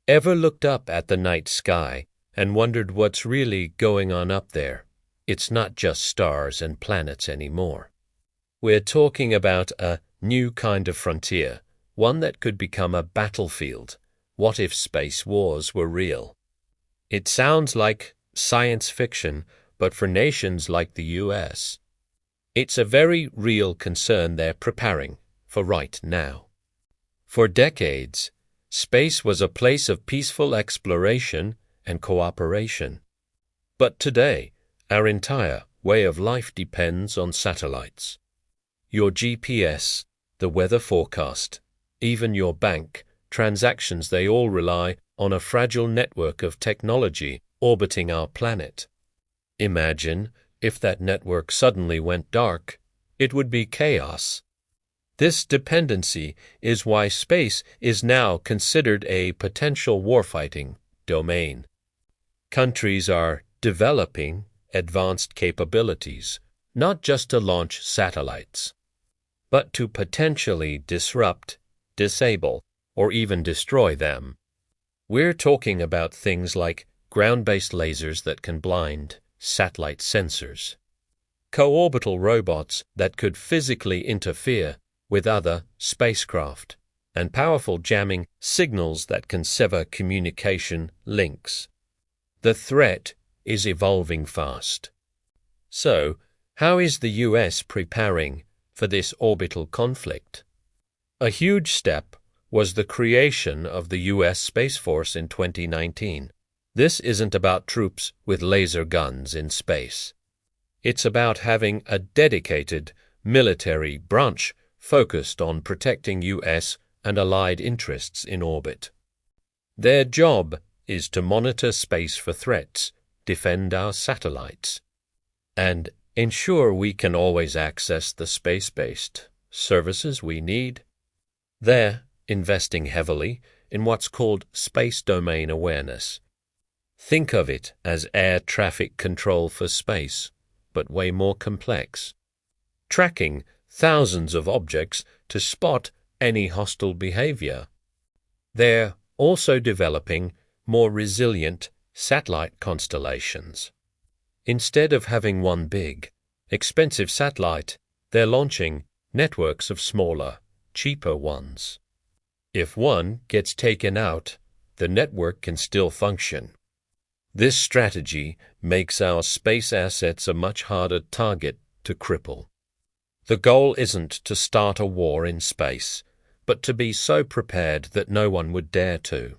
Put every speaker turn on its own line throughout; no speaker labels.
Ever looked up at the night sky and wondered what's really going on up there? It's not just stars and planets anymore. We're talking about a new kind of frontier, one that could become a battlefield. What if space wars were real? It sounds like science fiction, but for nations like the US, it's a very real concern they're preparing for right now. For decades, space was a place of peaceful exploration and cooperation. But today, our entire way of life depends on satellites. Your GPS, the weather forecast, even your bank transactions, they all rely on a fragile network of technology orbiting our planet. Imagine if that network suddenly went dark, it would be chaos. This dependency is why space is now considered a potential warfighting domain. Countries are developing advanced capabilities, not just to launch satellites, but to potentially disrupt, disable, or even destroy them. We're talking about things like ground-based lasers that can blind satellite sensors, co-orbital robots that could physically interfere with other spacecraft, and powerful jamming signals that can sever communication links. The threat is evolving fast. So, how is the US preparing for this orbital conflict? A huge step was the creation of the US Space Force in 2019. This isn't about troops with laser guns in space. It's about having a dedicated military branch focused on protecting US and allied interests in orbit. Their job is to monitor space for threats, defend our satellites, and ensure we can always access the space-based services we need. They're investing heavily in what's called space domain awareness. Think of it as air traffic control for space, but way more complex. Tracking thousands of objects to spot any hostile behavior. They're also developing more resilient satellite constellations. Instead of having one big, expensive satellite, they're launching networks of smaller, cheaper ones. If one gets taken out, the network can still function. This strategy makes our space assets a much harder target to cripple. The goal isn't to start a war in space, but to be so prepared that no one would dare to.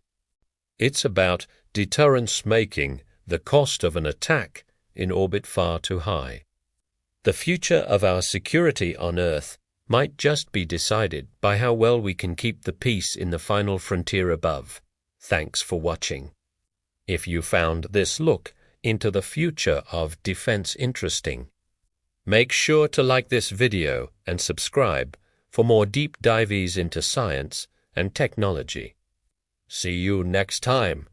It's about deterrence, making the cost of an attack in orbit far too high. The future of our security on Earth might just be decided by how well we can keep the peace in the final frontier above. Thanks for watching. If you found this look into the future of defense interesting, make sure to like this video and subscribe for more deep dives into science and technology. See you next time.